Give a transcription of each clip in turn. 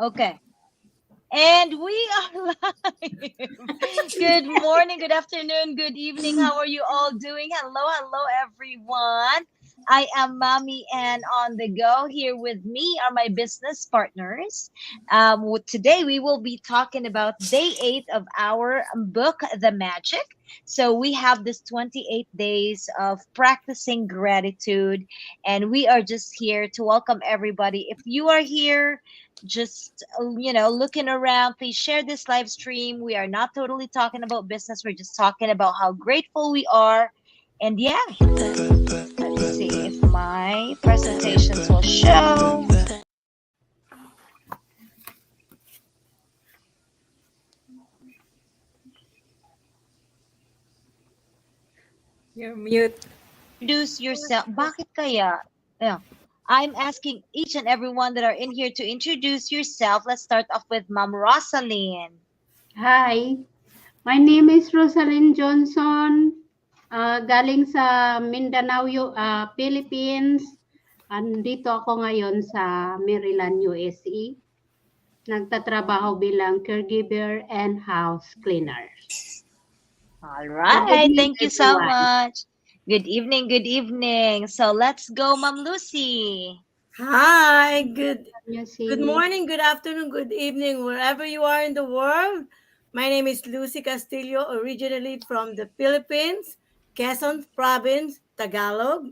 Okay. And we are live. Good morning, good afternoon, good evening. How are you all doing? Hello, hello, everyone. I am Mommy, and on the go here with me are my business partners. Today we will be talking about day 8 of our book, The Magic. So we have this 28 days of practicing gratitude, and we are just here to welcome everybody. If you are here, just looking around, please share this live stream. We are not totally talking about business, we're just talking about how grateful we are. And yeah, let's see if my presentations will show. You're mute. Introduce yourself. Bakit kaya? Yeah. I'm asking each and everyone that are in here to introduce yourself. Let's start off with Ma'am Rosaline. Hi, my name is Rosalind Johnson. Galing sa Mindanao, Philippines. Andito ako ngayon sa Maryland, USA. Nagtatrabaho bilang caregiver and house cleaner. All Good right. evening, Thank you so everyone. much. Good evening. Good evening. So let's go, Ma'am Lucy. Hi, good Lucy. morning, good afternoon, good evening, wherever you are in the world. My name is Lucy Castillo, originally from the Philippines, Quezon Province, Tagalog.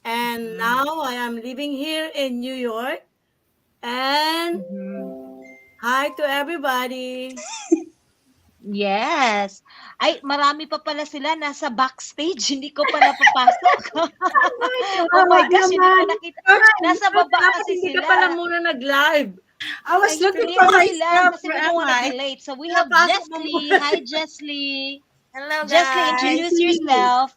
And now I am living here in New York. And hi to everybody. Yes. Ay, marami pa pala sila nasa backstage. Hindi ko pa napapasok. Oh my gosh, hindi ko nakita. Nasa baba kasi Hindi ka sila. pala muna nag-live. I was looking Hindi for ako sila myself. kasi we Where don't am want to I? be late. So we have Pinapasok mo Jesly. muna. Hi, Jesly. Hello, Jesly, guys. introduce yourself.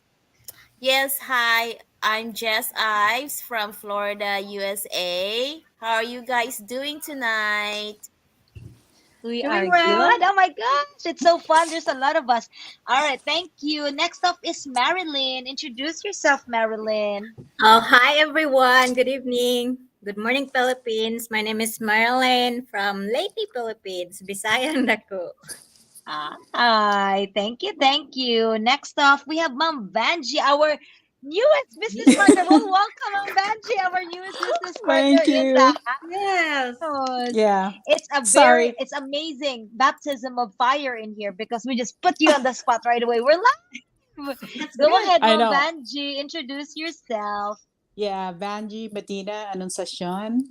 Yes, hi. I'm Jess Ives from Florida, USA. How are you guys doing tonight? We Doing are well. good. Oh my gosh, it's so fun. There's a lot of us. All right, thank you. Next up is Marilyn. Introduce yourself, Marilyn. Oh, hi everyone. Good evening. Good morning, Philippines. My name is Marilyn from Leyte, Philippines. Bisayang dako. Hi, thank you, thank you. Next off, we have Ma'am Vanji, our newest business partner. Well, welcome, Ma'am Vanji, our newest business partner Thank in you. the Yes. house. Yeah. It's it's amazing baptism of fire in here because we just put you on the spot right away. We're live. Go ahead, I Ma'am know. Vanji, introduce yourself. Yeah, Vanji Medina Anunciacion,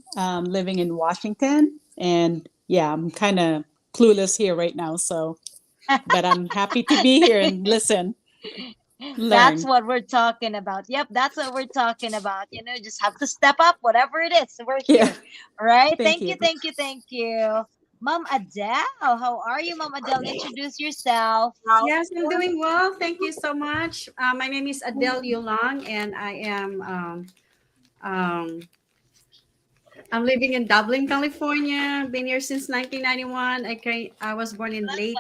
living in Washington. And yeah, I'm kind of clueless here right now. So, but I'm happy to be here and listen, That's learn. what we're talking about. Yep, that's what we're talking about. You know, just have to step up, whatever it is. We're Yeah. here. All right. Thank Thank you, you. thank you, thank you. Mom Adele, how are you, Mom Adele? Introduce yourself. Yes, I'm doing well. Thank you so much. My name is Adele Yulang, and um, I'm living in Dublin, California. Been here since 1991. I was born in Leyte,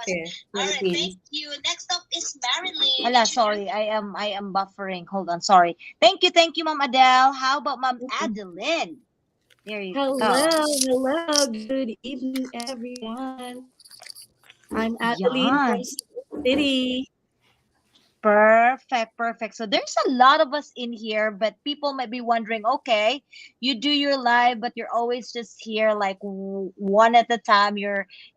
All right, Philippines. thank you. Next up is Marilyn. Hala, sorry, I am buffering. Hold on, sorry. Thank you, Mom Adele. How about Mom Adeline? There you go. Hello. Good evening, everyone. I'm Adeline from Yan. Cebu City. Perfect. So there's a lot of us in here, but people might be wondering, okay, you do your live, but you're always just here like one at a time.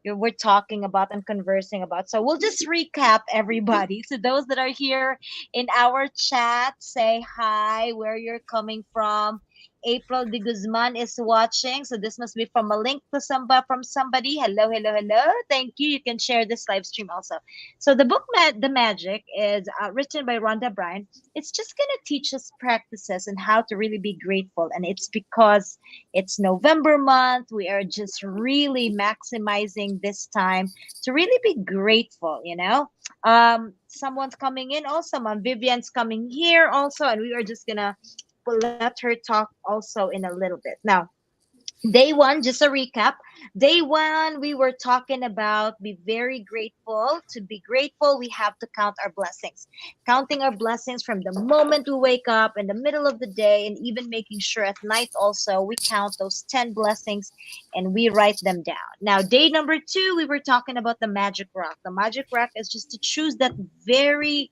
We're talking about and conversing about. So we'll just recap everybody. So those that are here in our chat, say hi, where you're coming from. April de Guzman is watching, so this must be from a link to from somebody. Hello. Thank you. You can share this live stream also. So the book, The Magic, is written by Rhonda Byrne. It's just going to teach us practices and how to really be grateful. And it's because it's November month. We are just really maximizing this time to really be grateful, you know. Someone's coming in also. Mom Vivian's coming here also. And we are just going to let her talk also in a little bit. Now, Day one, just a recap. Day one, we were talking about be very grateful. To be grateful, we have to count our blessings. Counting our blessings from the moment we wake up, in the middle of the day, and even making sure at night also we count those 10 blessings and we write them down. Now, day number two, we were talking about the magic rock. The magic rock is just to choose that very,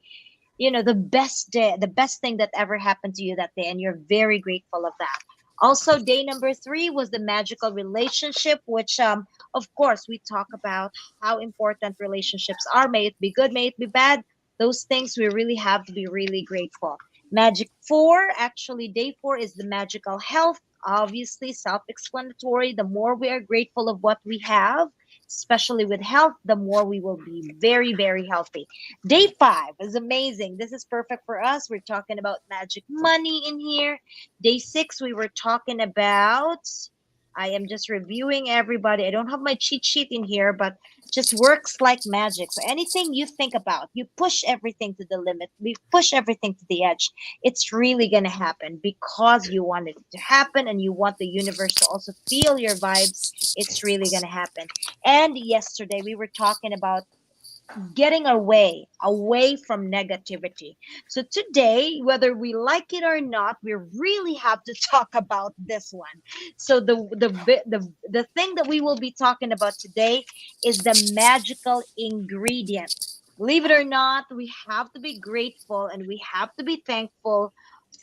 the best day, the best thing that ever happened to you that day, and you're very grateful of that. Also, day number three was the magical relationship, which, of course, we talk about how important relationships are. May it be good, may it be bad. Those things we really have to be really grateful. Magic four, actually, day four is the magical health. Obviously, self explanatory. The more we are grateful of what we have, especially with health, the more we will be very, very healthy. Day five is amazing. This is perfect for us. We're talking about magic money in here. Day six, we were talking about. I am just reviewing everybody. I don't have my cheat sheet in here, but just works like magic. So anything you think about, you push everything to the limit. We push everything to the edge. It's really gonna happen because you want it to happen and you want the universe to also feel your vibes. It's really gonna happen. And yesterday we were talking about getting away from negativity. So today, whether we like it or not, we really have to talk about this one. So the thing that we will be talking about today is the magical ingredient. Believe it or not, we have to be grateful and we have to be thankful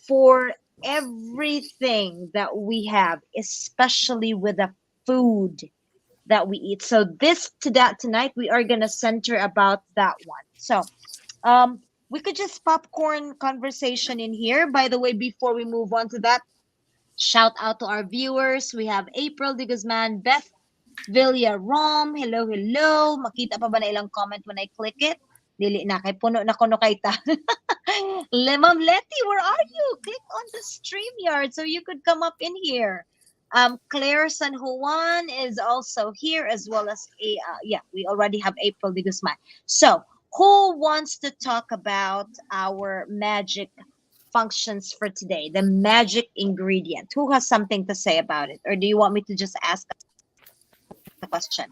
for everything that we have, especially with the food that we eat. So this to that tonight we are gonna center about that one. So we could just popcorn conversation in here. By the way, before we move on to that, shout out to our viewers. We have April de Guzman, Beth Villa Rom. Hello, hello. Makita pa ba na ilang comment when I click it? Dili na kay puno na kuno kay ta. Ma'am Letty, where are you? Click on the StreamYard so you could come up in here. Claire San Juan is also here, as well as yeah, we already have April de Guzman. So, who wants to talk about our magic functions for today? The magic ingredient. Who has something to say about it, or do you want me to just ask a question?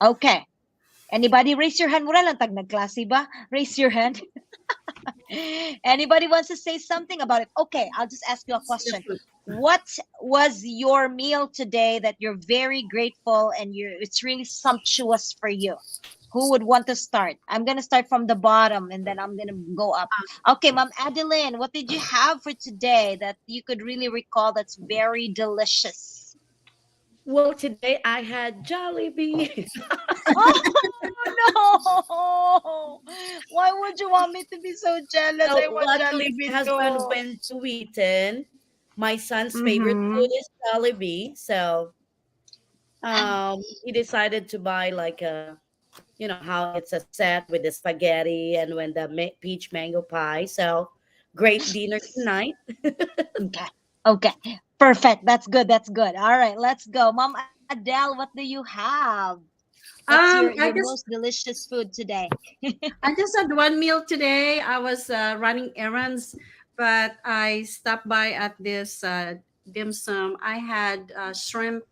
Okay. Anybody raise your hand? Mura lang tag nagklase ba? Raise your hand. Anybody wants to say something about it? Okay, I'll just ask you a question. What was your meal today that you're very grateful and it's really sumptuous for you? Who would want to start? I'm gonna start from the bottom and then I'm gonna go up. Okay, Mom Adeline, what did you have for today that you could really recall that's very delicious? Well, today I had Jollibee. Oh no! Why would you want me to be so jealous? I So want luckily, Jollibee my husband too. went to Wheaton. My son's favorite Mm-hmm. food is Jollibee, so he decided to buy like a, how it's a set with the spaghetti and when the peach mango pie. So great dinner tonight. Okay. Okay. Perfect. That's good. That's good. All right, let's go. Mom Adele, what do you have? What's your I most just delicious food today? I just had one meal today. I was running errands, but I stopped by at this dim sum. I had shrimp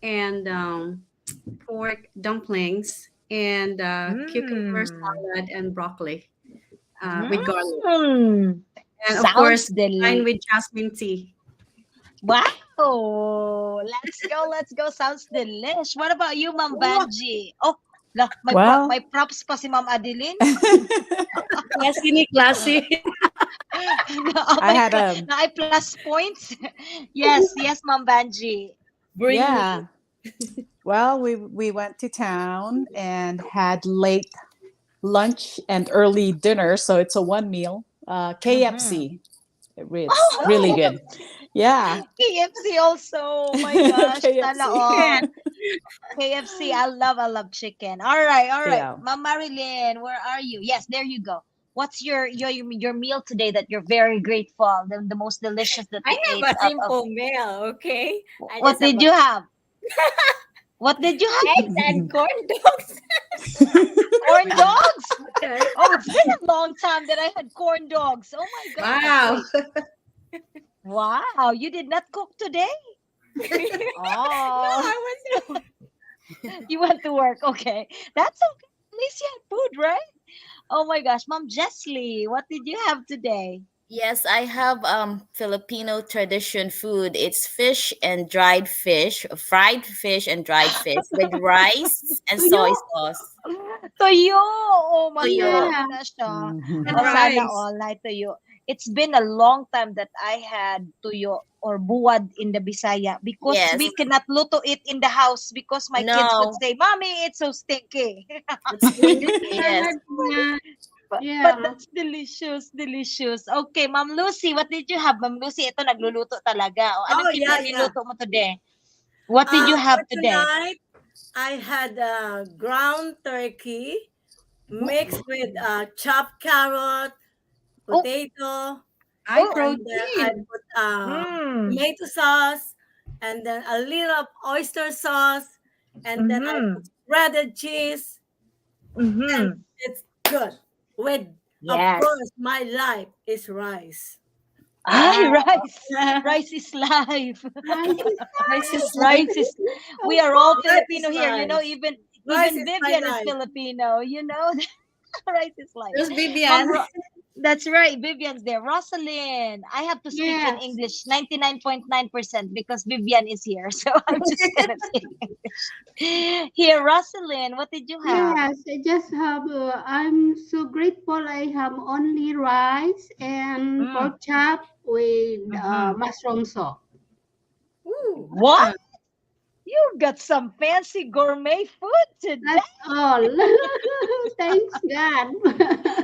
and pork dumplings and cucumber Mm. salad and broccoli with garlic, Mm. and of Sounds course, wine del. with jasmine tea. Wow. Let's go. Let's go. Sounds delish. What about you, Mom Oh, Vanji? Oh, la, my Well, props pa si Mom Adeline. Classy ni classy. I had a Na ay plus points. Yes, yes, Mom Vanji. Bring me. yeah. Well, we went to town and had late lunch and early dinner, so it's a one meal. Mm-hmm. KFC. It's Oh, really KFC. good. Yeah, KFC also. Oh my gosh. Sana KFC. all. chicken. KFC. I love chicken. All right, all right. Yeah. Ma'am Marilyn, where are you? Yes, there you go. What's your meal today that you're very grateful? The most delicious that I you ate have a out of simple meal, okay? I what just have did you have? What did you have? eggs and corn dogs. Corn dogs? Okay. Oh, it's been a long time that I had corn dogs. Oh my gosh. Wow. Wait. Wow, you did not cook today? No, Oh, I was. you went to work. Okay. That's okay. At least you had food, right? Oh my gosh, Mom Jessley, what did you have today? Yes, I have Filipino tradition food. It's fish and dried fish, fried fish and dried fish with rice and Tuyo? soy sauce. Tuyo! Oh, Tuyo. masarap Yeah. na siya. And O, Mhm. sana rice. all night tuyo. It's been a long time that I had tuyo or buwad in the Bisaya because Yes. we cannot luto it in the house because my kids would No, say, Mommy, it's so stinky. it's stinky. I Yes. heard nga. But Yeah. that's delicious, delicious. Okay, Ma'am Lucy, what did you have? Ma'am Lucy, ito nagluluto talaga. O, anong Oh, yeah, yeah. niluto mo today? What did you have For today? tonight, I had ground turkey mixed with chopped carrot, Oh, potato, I oh, and then I protein. put mm, tomato sauce, and then a little of oyster sauce, and then I mm-hmm, put shredded cheese, and mm-hmm. it's good. With, of Yes. course, my life is rice. Ay, Wow. rice. Rice is life. Rice is Rice is like Rice is, of we are all course. Life is Filipino here. You know, rice. Rice even is my Vivian is life. Filipino. You know, rice is life. those Mom, Vivian. that's right. Vivian's there. Rosalind, I have to speak in Yes. English 99.9% because Vivian is here. So I'm just gonna say English. Here, Rosalind, what did you have? Yes, I just have, I'm so grateful I have only rice and Mm, pork chop with mm-hmm. mushroom soup. Ooh. What? You got some fancy gourmet food today. That's all. Thanks God.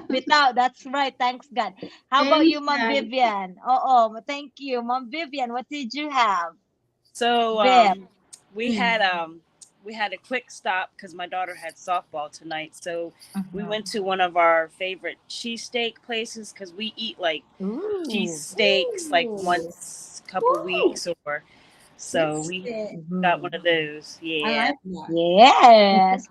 Without, that's right. Thanks God. How about Thanks you, Mom God. Vivian? Oh, thank you, Mom Vivian. What did you have? So Viv. we had a quick stop because my daughter had softball tonight. So we Mhm. went to one of our favorite cheesesteak places because we eat like Ooh. cheesesteaks like Ooh. once a couple weeks or so That's we it. got one Mhm. of those. I Yeah. like that. Yes.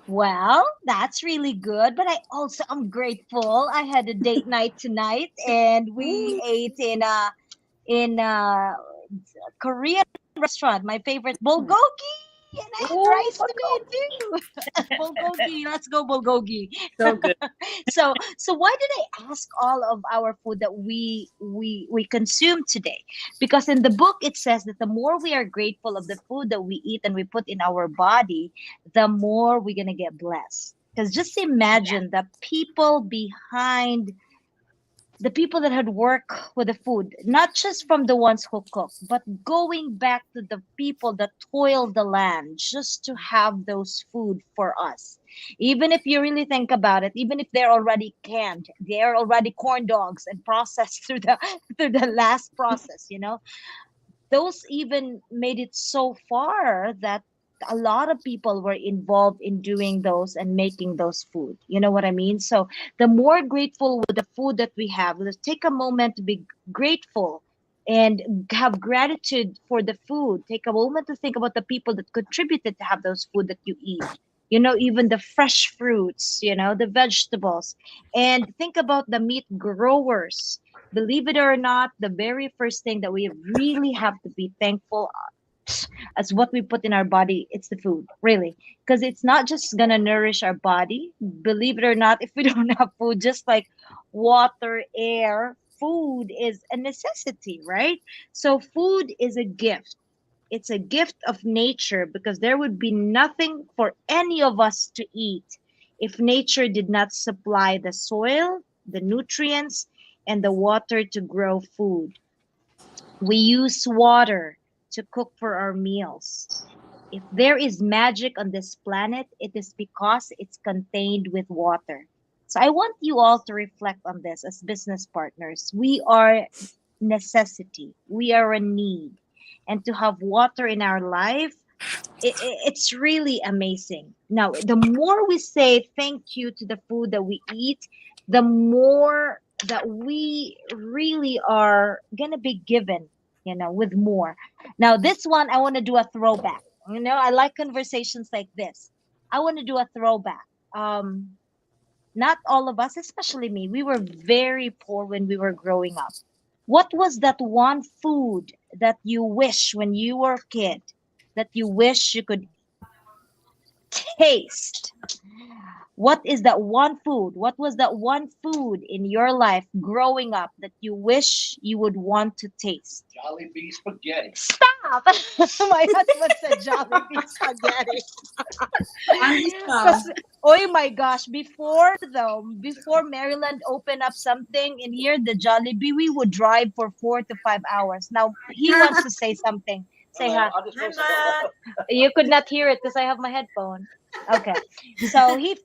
Well, that's really good. But I also am grateful. I had a date night tonight, and we Ooh. ate in a Korean restaurant. My favorite bulgogi, and I had Oh, rice today too. Bulgogi. Let's go bulgogi. so good. So why did I ask all of our food that we consume today? Because in the book it says that the more we are grateful of the food that we eat and we put in our body, the more we're gonna get blessed. Because just imagine the people behind the people that had worked with the food, not just from the ones who cook, but going back to the people that toiled the land just to have those food for us. Even if you really think about it, even if they're already canned, they're already corn dogs and processed through the through the last process, those even made it so far that a lot of people were involved in doing those and making those food. You know what I mean? So the more grateful with the food that we have, let's take a moment to be grateful and have gratitude for the food. Take a moment to think about the people that contributed to have those food that you eat. Even the fresh fruits, the vegetables. And think about the meat growers. Believe it or not, the very first thing that we really have to be thankful as what we put in our body, it's the food, really. Because it's not just gonna nourish our body. Believe it or not, if we don't have food, just like water, air, food is a necessity, right? So food is a gift. It's a gift of nature because there would be nothing for any of us to eat if nature did not supply the soil, the nutrients, and the water to grow food. We use water to cook for our meals. If there is magic on this planet, it is because it's contained with water. So I want you all to reflect on this as business partners. We are necessity. We are a need. And to have water in our life, it's really amazing. Now, the more we say thank you to the food that we eat, the more that we really are gonna be given, with more. Now, this one, I want to do a throwback. I like conversations like this. I want to do a throwback. Not all of us, especially me, we were very poor when we were growing up. What was that one food that you wish when you were a kid that you wish you could taste? What is that one food? What was that one food in your life growing up that you wish you would want to taste? Jollibee spaghetti. Stop! My husband said Jollibee spaghetti. On the Because, stove. oh my gosh, before though, before Maryland opened up something in here, the Jollibee, we would drive for 4 to 5 hours. Now he wants to say something. Say hi. Mama. You could not hear it because I have my headphone. Okay. So he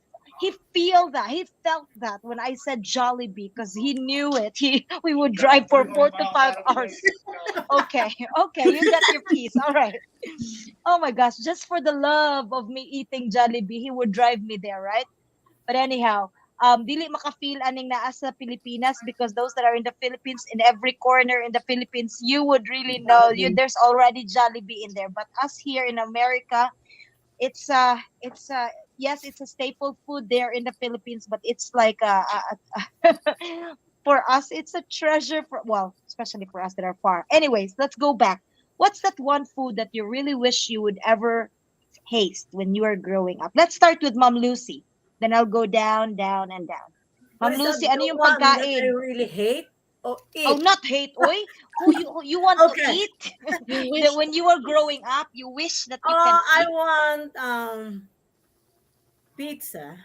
feel that he felt that when I said Jollibee because he knew it. He we would drive for 4 to 5 hours. Okay, okay, you got your piece. All right. Oh my gosh, just for the love of me eating Jollibee, he would drive me there, right? But anyhow, dili makafeel aning naa sa Pilipinas because those that are in the Philippines, in every corner in the Philippines, you would really know you Jollibee. there's already Jollibee in there. But us here in America, it's yes, it's a staple food there in the Philippines, but it's like for us it's a treasure for, well, especially for us that are far. Anyways, let's go back. What's that one food that you really wish you would ever taste when you were growing up? Let's start with Mom Lucy. Then I'll go down, down, and down. What Mom is that Lucy, ano the yung one that I pagkain? really hate or Oh, eat? not hate, oy. Who you want to Okay. eat? You That wish when you were growing up, you wish that you can I eat. want pizza.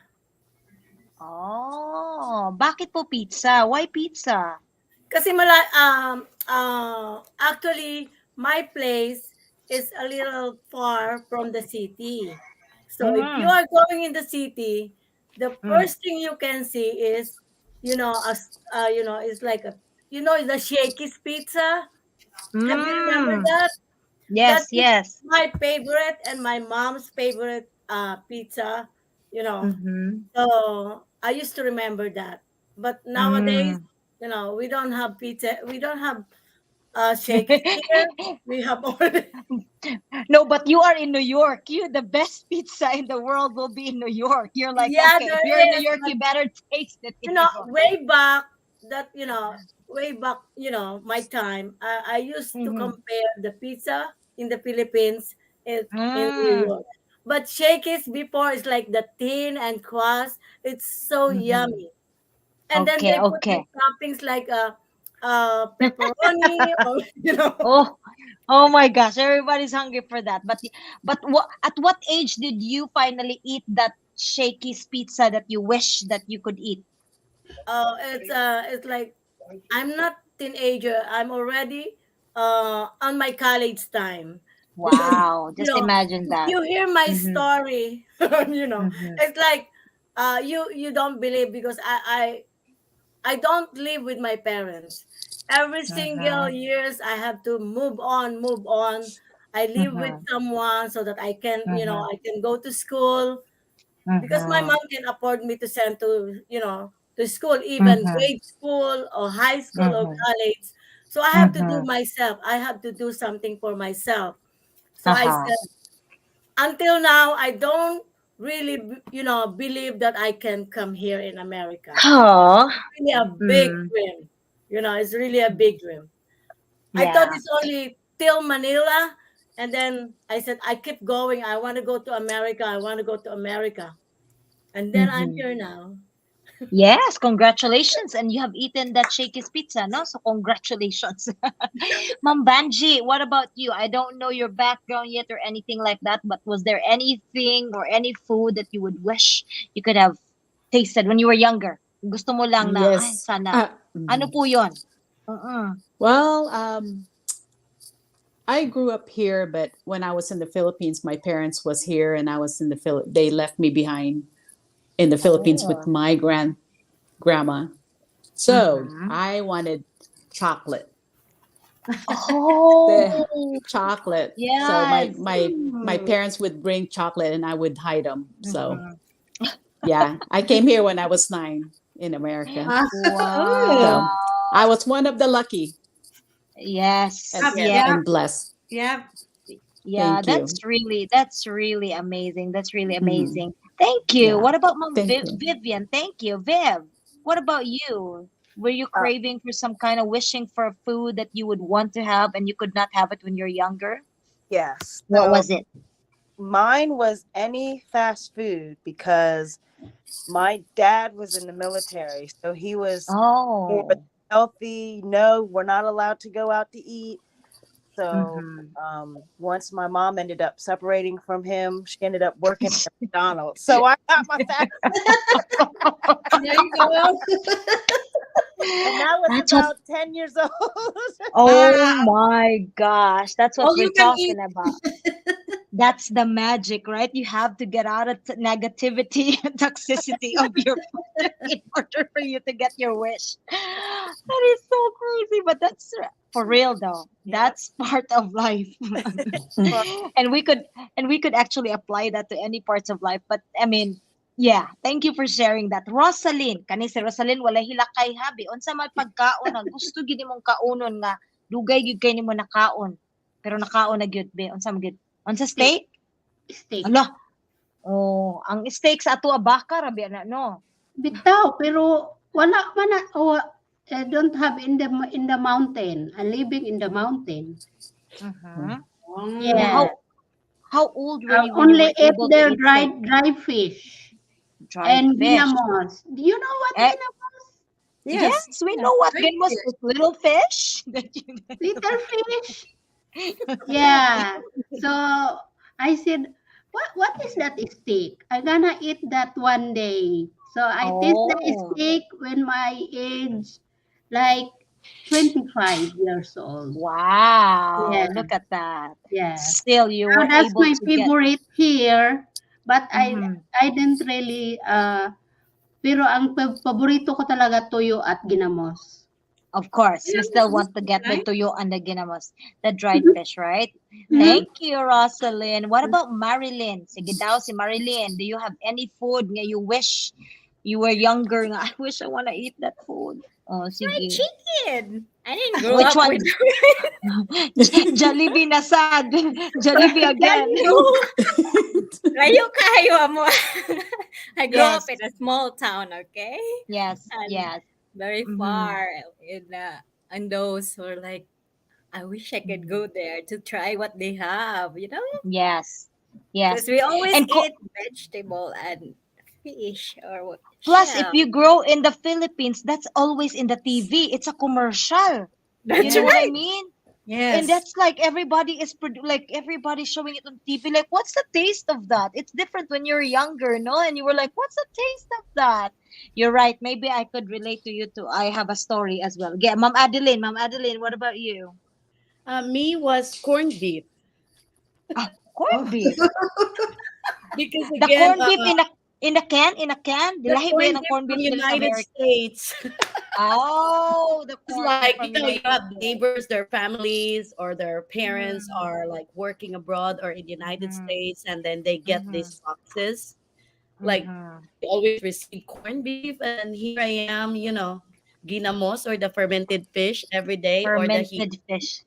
Oh, bakit po pizza? Why pizza? Kasi actually my place is a little far from the city. So if you Mm, are going in the city, the mm, first thing you can see is, it's like a, the Shakey's pizza. Have you remember mm. that? That Yes, is yes. my favorite and my mom's favorite pizza. You know, Mm-hmm. so I used to remember that. But nowadays, Mm. we don't have pizza. We don't have Shakey's here. We have only, No, but you are in New York. You, the best pizza in the world will be in New York. You're like, yeah, okay, there you're in New is, York, but you better taste it in New York. way back that way back my time, I used to Mm-hmm. compare the pizza in the Philippines in New Mm. York, but Shakey's before is like the thin and crust. It's so Mm-hmm. yummy, and then Okay, they put the okay. toppings like pepperoni or Oh, oh my gosh, everybody's hungry for that. But what at what age did you finally eat that Shakey's pizza that you wish that you could eat? it's like I'm not teenager. I'm already on my college time because Wow, just imagine if that. you hear my Mm-hmm. story, Mm-hmm. it's like you don't believe because I don't live with my parents. Every single Mm-hmm. years I have to move on, move on. I live with Mm-hmm. someone so that I can, Mm-hmm. I can go to school because my Mm-hmm. mom can afford me to send to school, even Mm-hmm. grade school or high school or Mm-hmm. college. So I have to do Mm-hmm. myself. I have to do something for myself. So I Uh-huh. said, until now, I don't really, believe that I can come here in America. Oh. Really a big Mm. dream. It's really a big dream. I thought Yeah. it's only till Manila, and then I said I keep going. I want to go to America. I want to go to America, and then I'm Mm-hmm. here now. Yes, congratulations. And you have eaten that Shakey's pizza, no? So congratulations. Ma'am Banji, what about you? I don't know your background yet or anything like that, but was there anything or any food that you would wish you could have tasted when you were younger? Gusto mo lang na, ay, Yes. sana. Ano po yun? Uh-uh. Well, I grew up here, but when I was in the Philippines, my parents was here, and I was in the they left me behind in the Philippines with Oh. my grandma. So Mm-hmm. I wanted chocolate, the Oh, chocolate. So yes. my parents would bring chocolate, and I would hide them. So Mm-hmm. yeah, I came here when I was 9 in America. Ah, oh, So Wow. I was one of the lucky Yes, yep, Yes. yes. yep, and blessed. yep. Yeah, Thank you. that's really amazing. That's really Mhm. amazing. Thank you. Yeah. What about Mom Thank you. Vivian? Thank you, Viv. What about you? Were you Uh, craving for some kind of wishing for a food that you would want to have and you could not have it when you're younger? yes. What So was it? mine was any fast food because my dad was in the military, so he was more Oh. healthy. No, we're not allowed to go out to eat. So Mm-hmm. once my mom ended up separating from him, she ended up working at McDonald's. So I got my fast, There you go. and that was That's what. about 10 years old. Oh Wow. my gosh, that's what All we're you can eat. talking about. That's the magic, right? You have to get out of negativity and toxicity of your food in order for you to get your wish. That is so crazy, but that's for real though. Yep. That's part of life. But and we could actually apply that to any parts of life. But I mean, yeah, thank you for sharing that. Rosalind, kani si Rosalind wala hilakay habi. Unsa may pagkaon na gusto gid imong kaunon nga dugay gyud kay nimo nakaon. Pero nakaon na gyud be. Unsa man gyud? Unsa Steak. steak? Steak. Ala, oh, ang steak sa ato baka rabi na no. Bitaw, pero wala man na, I don't have in the mountain. I'm living in the mountain. Mhm. Yeah, Mm. Yeah. how old were I you when you only were ate able to their eat steak? dry fish Dried and fish. ginamos. Do you know what Eh, ginamos? Yes. yes, we Yes. know what Right game was here. this little fish that you Little fish. Yeah. So I said, what is that steak? I'm gonna eat that one day. So I taste the Oh, steak when my age like 25 years old. wow. Yeah, Look at that. yeah. Still, you Now were that's able my to get. favorite here, but Mhm. I didn't really pero ang paborito ko talaga tuyo at ginamos. Of course, Yeah, we still this want to is get the nice. tuyo and the ginamos, the dried Mhm, fish, right? mhm. Thank you, Rosalind. What about Marilyn? Sige daw si Marilyn. Do you have any food nga you wish you were younger nga? I wish I want to eat that food. Oh, Fried sige. chicken. I didn't grow Which up with one? Jollibee na sad. Jollibee again. Rayo kayo amo. I grew up Yes. in a small town, okay? Yes. And Yes. very Mm-hmm. far and those were like I wish I could Mm-hmm. go there to try what they have, you know? Yes. Yes. Because we always And eat vegetable and fish or plus, if shell. you grow in the Philippines, that's always in the TV. It's a commercial. You That's know what I right. mean? And Yes. that's like everybody is like everybody showing it on TV. Like, what's the taste of that? It's different when you're younger, no? And you were like, what's the taste of that? You're right. Maybe I could relate to you too. I have a story as well. Yeah, Mom Adeline. Mom Adeline, what about you? Me was corned beef Ah, Oh. corned beef. because The again, corned beef in a can, in a can. the Dilahi ba yan corned ang beef corned from beef nila sa United America? States. Oh, the It's corn beef like, from you United have States. neighbors, their families, or their parents Mm-hmm. are like working abroad or in United Mm-hmm. States, and then they get Mm-hmm. these boxes. Like, Mm-hmm. they always receive corned beef, and then here I am, ginamos or the fermented fish every day, Fermented fish.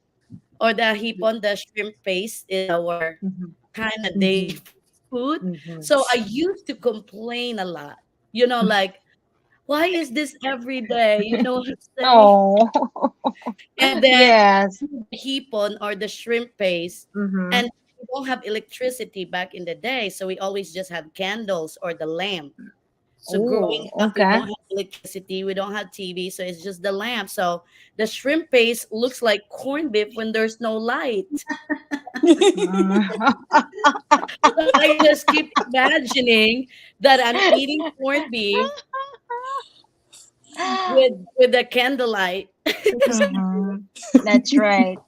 or the hipon, the shrimp paste is our Mm-hmm. kind of daily Mm-hmm. food. Mm-hmm. So I used to complain a lot, like, why is this every day? You know what I'm saying? Oh, And then yes. the hipon or the shrimp paste, Mm-hmm. and we don't have electricity back in the day, so we always just have candles or the lamp. So growing Oh, up, we okay. don't have electricity, we don't have TV, so it's just the lamp. So the shrimp paste looks like corned beef when there's no light. Mm. So I just keep imagining that I'm eating corned beef with the candlelight. Mhm. That's right.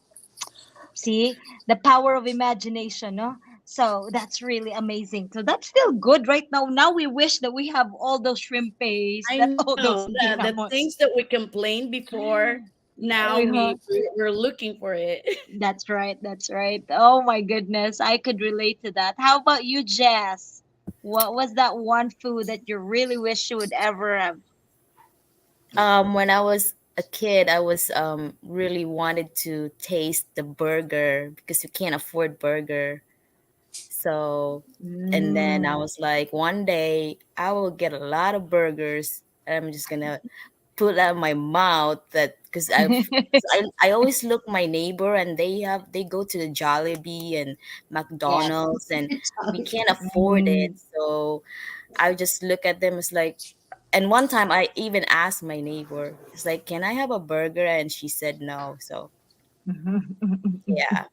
See, the power of imagination, no? So that's really amazing. So that's still good right now. Now we wish that we have all those shrimp paste, I that all those know the ginamos. things that we complained before. Now Uh-huh. we're looking for it. That's right. That's right. Oh my goodness. I could relate to that. How about you, Jess? What was that one food that you really wish you would ever have? When I was a kid, I was really wanted to taste the burger because you can't afford burger. So, and then I Mm. was like, one day I will get a lot of burgers. And I'm just gonna put out my mouth that because I always look my neighbor and they go to the Jollibee and Yes. McDonald's and we can't afford it. Mm. So I just look at them as like, and one time I even asked my neighbor, it's like, can I have a burger? And she said no. So yeah.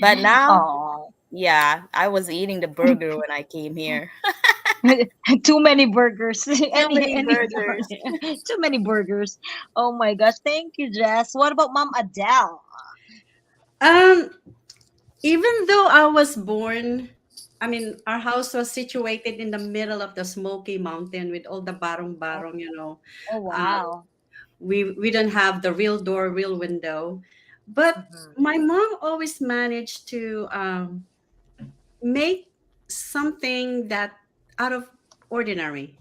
But now, Oh, yeah, I was eating the burger when I came here. too many burgers. Too many Any burgers. too many burgers. Oh my gosh. Thank you, Jess. What about Mom Adele? Um, Even though I was born, I mean, our house was situated in the middle of the Smoky Mountain with all the barong Oh, barong, you know. oh Um, wow. we don't have the real door, real window, but Mm-hmm. my mom always managed to make something that out of ordinary.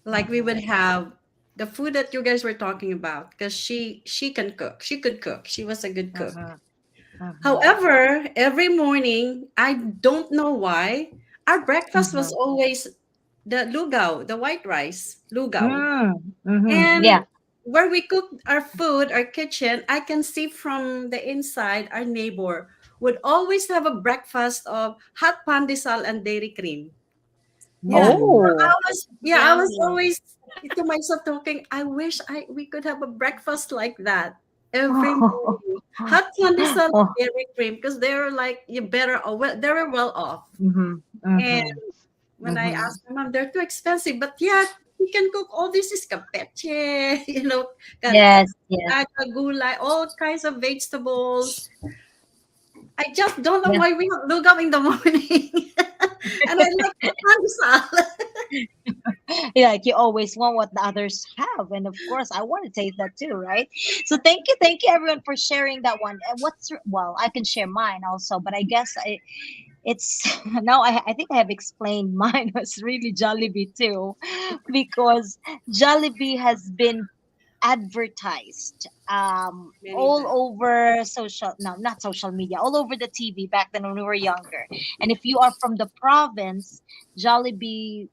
Like we would Mm-hmm. have the food that you guys were talking about because she can cook. She could cook. She was a good cook. Mm-hmm. Mm-hmm. However, every morning, I don't know why, our breakfast was Mm-hmm. always the lugao, the white rice, lugao. Mm-hmm. And Yeah. where we cook our food, our kitchen, I can see from the inside our neighbor would always have a breakfast of hot pandesal and dairy cream. Yeah. So Oh. I was Yummy. always to myself talking, I wish I we could have a breakfast like that every morning. Hot pandesal and Oh. dairy cream because they're like you better well they were well off. Mm-hmm. And Mm-hmm. when I Mm-hmm. asked my mom, they're too expensive. But yeah, we can cook all this is capeche, Yes. Yes. gulay, all kinds of vegetables. I just don't know Yeah. why we don't look up in the morning. And I like the pandesal. Yeah, like you always want what the others have, and of course I want to taste that too, right? So thank you everyone for sharing that one. And well, I can share mine also, but I guess it's now I think I have explained mine was really Jollibee too, because Jollibee has been advertised Many all times. over social, no, not social media, all over the TV back then when we were younger. And if you are from the province, Jollibee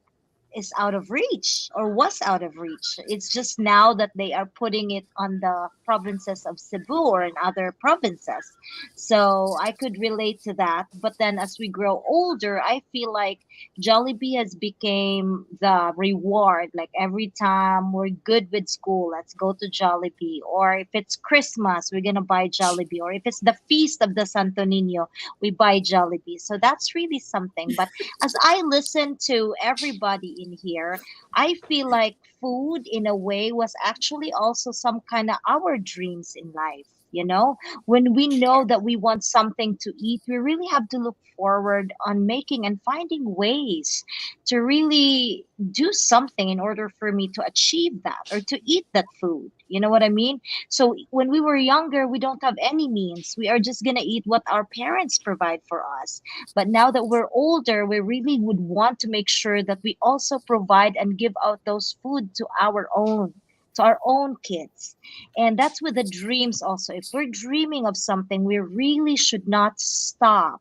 is out of reach or was out of reach. It's just now that they are putting it on the provinces of Cebu or in other provinces. So I could relate to that. But then as we grow older, I feel like Jollibee has become the reward. Like every time we're good with school, let's go to Jollibee. Or if it's Christmas, we're gonna buy Jollibee. Or if it's the feast of the Santo Nino, we buy Jollibee. So that's really something. But as I listen to everybody in here, I feel like food in a way was actually also some kind of our dreams in life. You know, when we know that we want something to eat, we really have to look forward on making and finding ways to really do something in order for me to achieve that or to eat that food. You know what I mean? So when we were younger, we don't have any means. We are just going to eat what our parents provide for us. But now that we're older, we really would want to make sure that we also provide and give out those food to our own kids. And that's with the dreams also. If we're dreaming of something, we really should not stop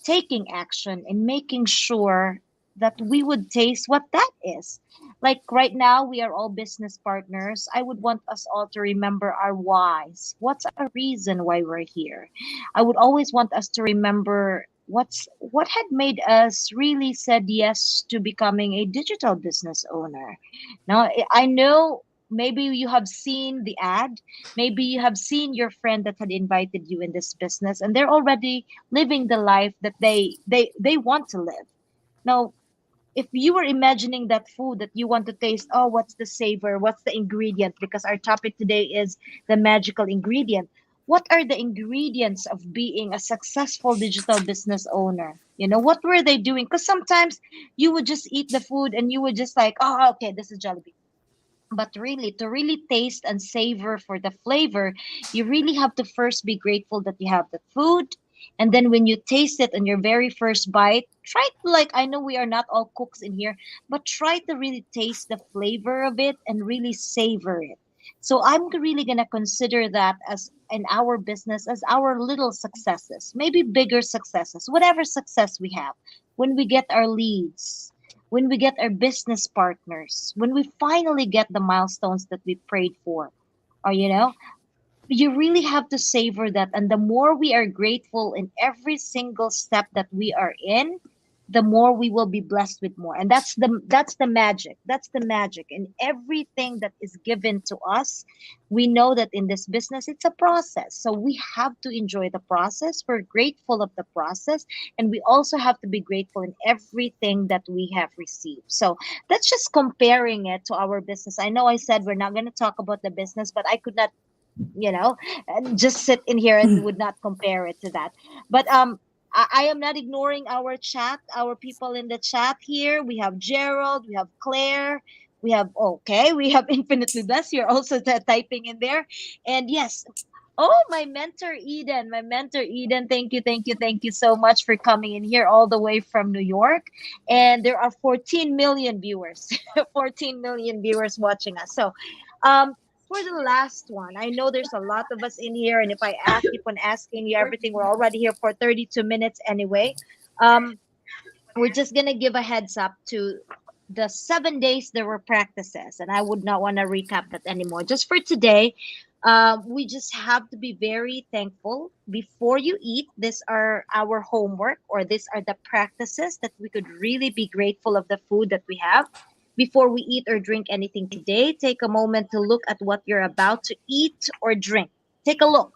taking action and making sure that we would taste what that is. Like right now, we are all business partners. I would want us all to remember our whys. What's our reason why we're here? I would always want us to remember what had made us really said yes to becoming a digital business owner. Now, I know maybe you have seen the ad, maybe you have seen your friend that had invited you in this business, and they're already living the life that they want to live. Now, if you were imagining that food that you want to taste, oh, what's the savor, what's the ingredient, because our topic today is the magical ingredient. What are the ingredients of being a successful digital business owner? You know, what were they doing? Because sometimes you would just eat the food and you would just like, oh, okay, this is Jollibee. But really, to really taste and savor for the flavor, you really have to first be grateful that you have the food. And then when you taste it on your very first bite, try to, like, I know we are not all cooks in here, but try to really taste the flavor of it and really savor it. So I'm really going to consider that as in our business as our little successes, maybe bigger successes, whatever success we have when we get our leads, when we get our business partners, when we finally get the milestones that we prayed for, or you really have to savor that. And the more we are grateful in every single step that we are in, the more we will be blessed with more. And that's the magic. That's the magic in everything that is given to us. We know that in this business it's a process, so we have to enjoy the process. We're grateful of the process, and we also have to be grateful in everything that we have received. So that's just comparing it to our business. I know I said we're not going to talk about the business, but I could not, and just sit in here and would not compare it to that. But I am not ignoring our chat, our people in the chat here. We have Gerald, we have Claire, we have, okay, we have Infinitely Blessed. You're also typing in there. And yes, oh, my mentor Eden, thank you, thank you, thank you so much for coming in here all the way from New York. And there are 14 million viewers, 14 million viewers watching us. So for the last one, I know there's a lot of us in here, and if I keep on asking you everything, we're already here for 32 minutes anyway. Um, we're just gonna give a heads up to the 7 days there were practices, and I would not want to recap that anymore. Just for today, we just have to be very thankful before you eat. These are our homework, or these are the practices that we could really be grateful of the food that we have. Before we eat or drink anything today, take a moment to look at what you're about to eat or drink. Take a look.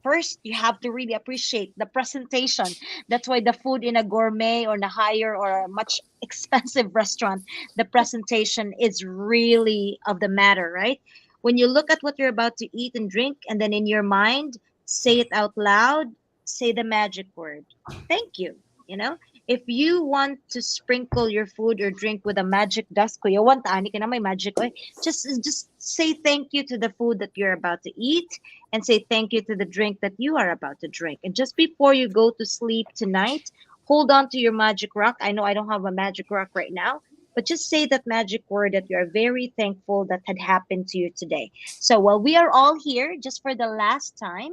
First, you have to really appreciate the presentation. That's why the food in a gourmet or in a higher or a much expensive restaurant, the presentation is really of the matter, right? When you look at what you're about to eat and drink, and then in your mind, say it out loud, say the magic word. Thank you. You know, if you want to sprinkle your food or drink with a magic dust, kuya, want ani ka na may magic, oy. Just say thank you to the food that you're about to eat, and say thank you to the drink that you are about to drink. And just before you go to sleep tonight, hold on to your magic rock. I know I don't have a magic rock right now, but just say that magic word that you're very thankful that had happened to you today. So while we are all here, just for the last time,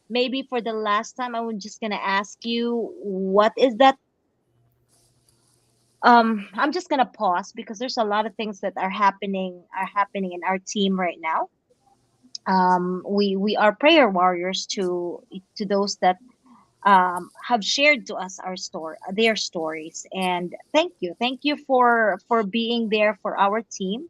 maybe for the last time, I'm just gonna ask you, what is that? I'm just gonna pause because there's a lot of things that are happening in our team right now. We are prayer warriors to those that have shared to us their stories. And thank you for being there for our team.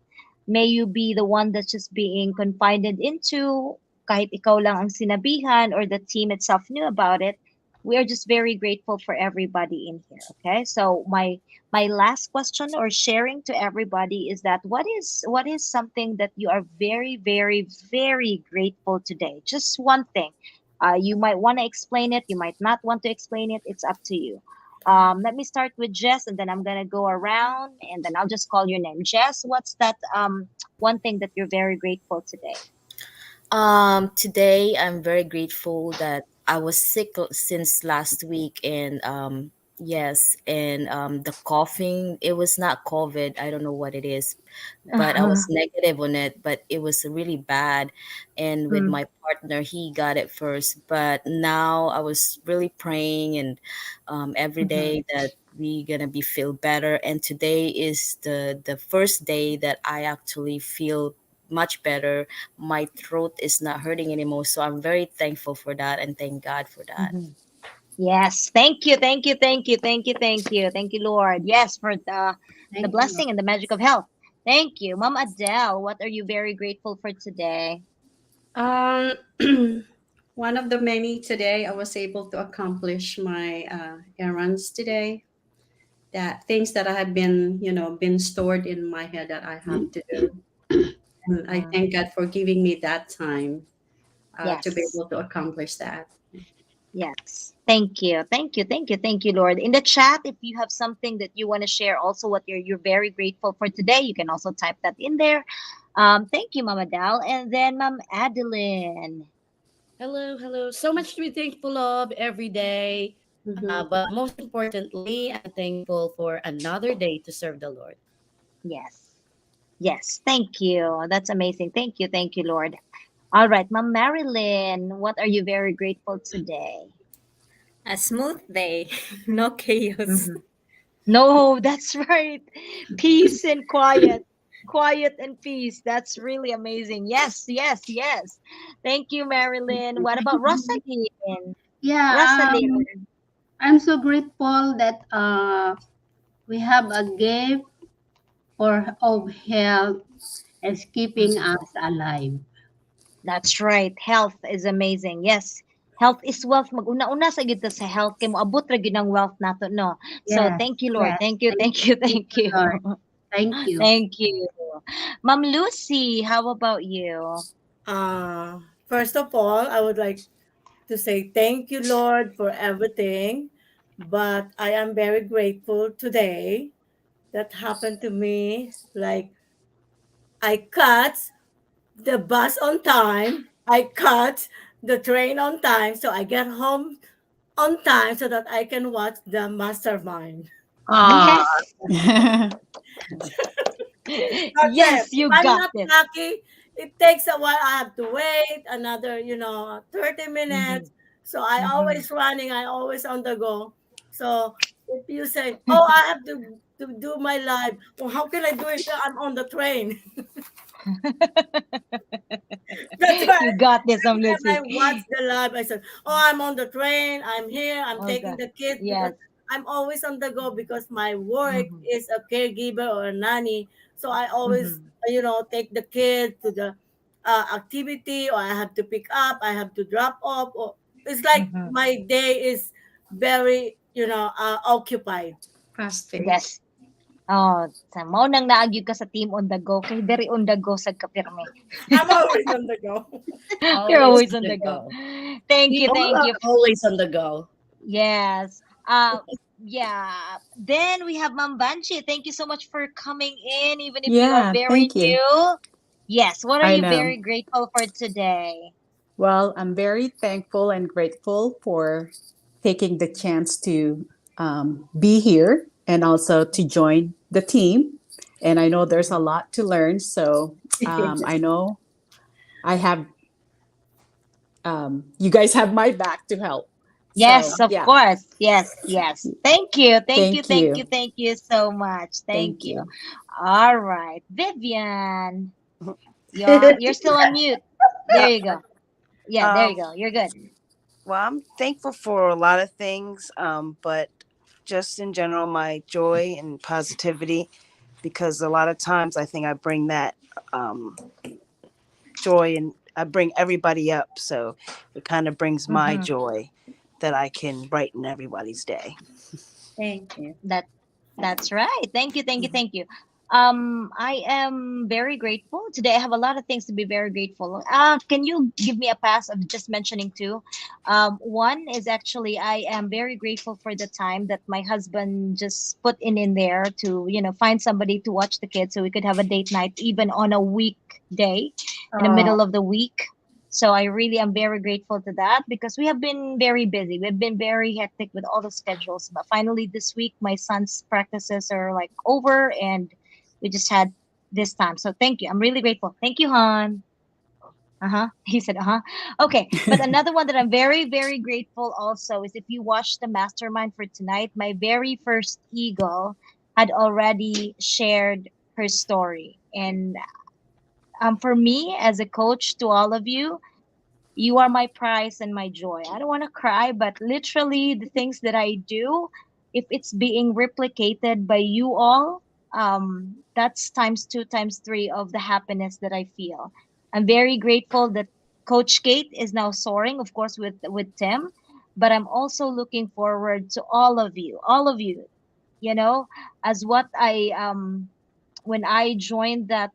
May you be the one that's just being confided into, kahit ikaw lang ang sinabihan or the team itself knew about it. We are just very grateful for everybody in here. Okay, so my last question or sharing to everybody is that what is something that you are very, very, very grateful today? Just one thing. You might want to explain it, you might not want to explain it. It's up to you. Let me start with Jess, and then I'm gonna go around, and then I'll just call your name. Jess, what's that one thing that you're very grateful today? Today I'm very grateful that I was sick since last week, and yes, and the coughing, it was not COVID. I don't know what it is, but I was negative on it, but it was really bad. And with Mm, my partner, he got it first, but now I was really praying and every mhm, day that we gonna be feel better. And today is the first day that I actually feel much better. My throat is not hurting anymore, so I'm very thankful for that and thank God for that. mhm. Yes, thank you, thank you, thank you, thank you, thank you, thank you, Lord. Yes, for the Thank you, Lord. blessing and the magic of health. Thank you, Mom Adele. What are you very grateful for today? Um, one of the many today, I was able to accomplish my errands today. That things that I have been, been stored in my head that I have to do. And I Mhm. thank God for giving me that time to be Yes. able to accomplish that. Yes. Thank you. Thank you. Thank you. Thank you, Lord. In the chat, if you have something that you want to share, also what you're very grateful for today, you can also type that in there. Thank you, Mama Dal. And then Mom Adeline. Hello, hello. So much to be thankful of every day. Mm-hmm. But most importantly, I'm thankful for another day to serve the Lord. Yes. Yes. Thank you. That's amazing. Thank you. Thank you, Lord. All right, Mom Marilyn, what are you very grateful today? A smooth day, no chaos. Mm-hmm. No, that's right. Peace and quiet. Quiet and peace. That's really amazing. Yes, yes, yes. Thank you, Marilyn. What about Rosaline? Yeah, Rosaline. I'm so grateful that we have a gift for of health is keeping Mhm. us alive. That's right. Health is amazing. Yes. Health is wealth. Mag-una-una sa gid ta sa health kay moabot ra gid ang wealth nato, no. So Yes, thank you, Lord. yes. Thank you, Thank thank you, thank thank you, you. Lord. Thank you. Thank you. Ma'am Lucy, how about you? First of all, I would like to say thank you, Lord, for everything. But I am very grateful today that happened to me. Like, I cut the bus on time, I cut the train on time, so I get home on time so that I can watch the mastermind. Ah, Yes. That's it. Yes, If you I'm got not this. lucky, it takes a while. I have to wait another, 30 Mm-hmm. minutes. So I Mm-hmm. always running, I always on the go. So if you say, oh, I have to do my live, well, how can I do it? I'm on the train. That's why You got this, every time I Lucy. watch the live, I said, "Oh, I'm on the train. I'm here. I'm Oh taking God. the kids because Yes. I'm always on the go because my work Mm-hmm. is a caregiver or a nanny. So I always, Mm-hmm. take the kids to the activity, or I have to pick up, I have to drop off. Or it's like Mm-hmm. my day is very, occupied. Fast pace. Yes. Oh, sa mao nang naagyo ka sa team on the go kay very on the go sad ka pirmi. I'm always on the go. You're Always always on on the the go. go. Thank We you, all thank are you. always on the go. Yes. Yeah. Then we have Ma'am Banchi. Thank you so much for coming in, even if you are Yeah, very thank you. new. Yes. What are I you know. very grateful for today? Well, I'm very thankful and grateful for taking the chance to be here and also to join the team. And I know there's a lot to learn. So I know I have, you guys have my back to help. Yes, So of yeah, course. Yes, yes. Thank you. Thank you. thank Thank you. you. Thank you so much. Thank Thank you. you. All right. Vivian, you're still on mute. There you go. Yeah, there you um, go. You're good. well, I'm thankful for a lot of things, but just in general, my joy and positivity, because a lot of times I think I bring that um, joy and I bring everybody up. So it kind of brings my Mm-hmm. joy that I can brighten everybody's day. Thank you. That that's right. Thank you, thank you, thank you. I am very grateful today. I have a lot of things to be very grateful. Can you give me a pass of just mentioning two? One is actually I am very grateful for the time that my husband just put in there to find somebody to watch the kids so we could have a date night even on a weekday in the oh, middle of the week. So I really am very grateful to that because we have been very busy. We've been very hectic with all the schedules. But finally this week my son's practices are like over and we just had this time. So thank you. I'm really grateful. Thank you, Han. Uh-huh. He said, uh-huh. Okay. But another one that I'm very, very grateful also is if you watch the mastermind for tonight, my very first eagle had already shared her story. And for me as a coach to all of you, you are my prize and my joy. I don't want to cry, but literally the things that I do, if it's being replicated by you all, that's times two, times three of the happiness that I feel. I'm very grateful that Coach Kate is now soaring, of course, with Tim, but I'm also looking forward to all of you, you know, as what I when I joined that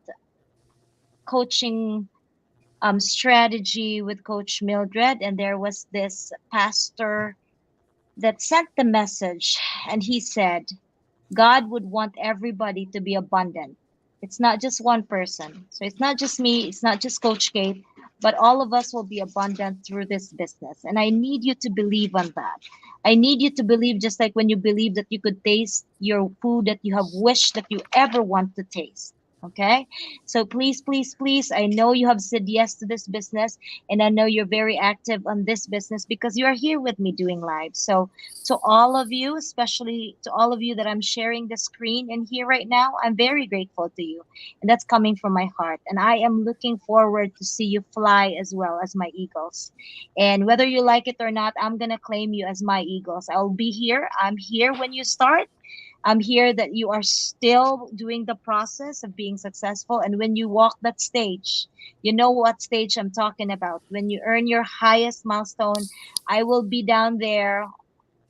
coaching strategy with Coach Mildred, and there was this pastor that sent the message, and he said, God would want everybody to be abundant. It's not just one person. So it's not just me, it's not just Coach Kate, but all of us will be abundant through this business. And I need you to believe on that. I need you to believe just like when you believe that you could taste your food that you have wished that you ever want to taste. Okay. So please, please, please, I know you have said yes to this business, and I know you're very active on this business because you are here with me doing live. So to all of you, especially to all of you that I'm sharing the screen in here right now, I'm very grateful to you. And that's coming from my heart. And I am looking forward to see you fly as well as my eagles. And whether you like it or not, I'm gonna claim you as my eagles. I'll be here. I'm here when you start. I'm here that you are still doing the process of being successful. And when you walk that stage, you know what stage I'm talking about. When you earn your highest milestone, I will be down there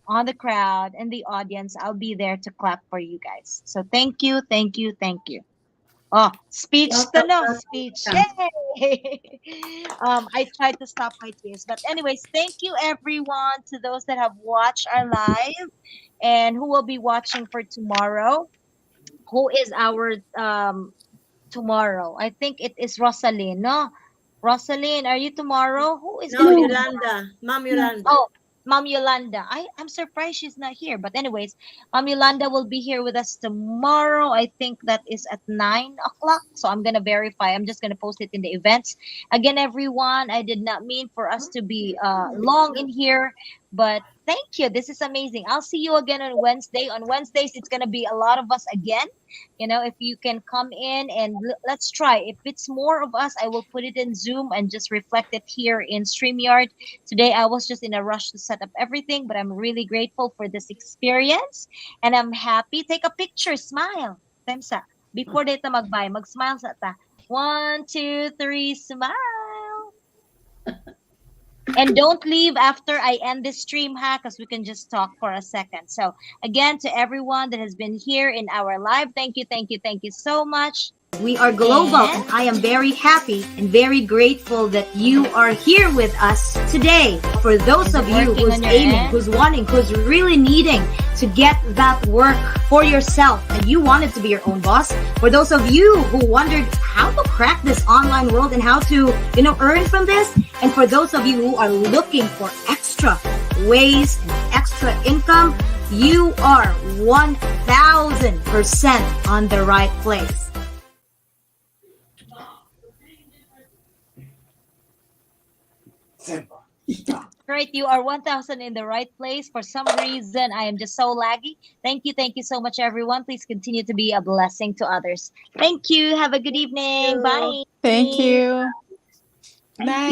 on the crowd and the audience. I'll be there to clap for you guys. So thank you, thank you, thank you. Oh, speech to Welcome, no welcome, speech. welcome. Yay! I tried to stop my tears. But anyways, thank you everyone to those that have watched our live and who will be watching for tomorrow. Who is our tomorrow? I think it is Rosaline, no? Rosaline, are you tomorrow? Who is No, gonna be No, Yolanda. Mom no. Yolanda. Oh, Mom Yolanda. I'm surprised she's not here. But anyways, Mom Yolanda will be here with us tomorrow. I think that is at 9 o'clock. So I'm gonna verify. I'm just gonna post it in the events. Again, everyone, I did not mean for us to be long in here, but thank you. This is amazing. I'll see you again on Wednesday. On Wednesdays, it's gonna be a lot of us again. If you can come in and let's try. If it's more of us, I will put it in Zoom and just reflect it here in StreamYard. Today, I was just in a rush to set up everything, but I'm really grateful for this experience and I'm happy. Take a picture, smile. Temsa, before data magbay, mag-smile sa ta. 1, 2, 3, smile. And don't leave after I end this stream, ha, because we can just talk for a second. So, again, to everyone that has been here in our live, thank you, thank you, thank you so much. We are global, And and I am very happy and very grateful that you are here with us today. For those is it of you working who's on your aiming, end? who's wanting, who's really needing to get that work for yourself, and you wanted to be your own boss. For those of you who wondered how to crack this online world and how to, earn from this, and for those of you who are looking for extra ways and extra income, you are 1000% on the right place. Right, you are 1000 in the right place. For some reason, I am just so laggy. Thank you so much, everyone. Please continue to be a blessing to others. Thank you. Have a good evening. You. Bye. Thank you. Night.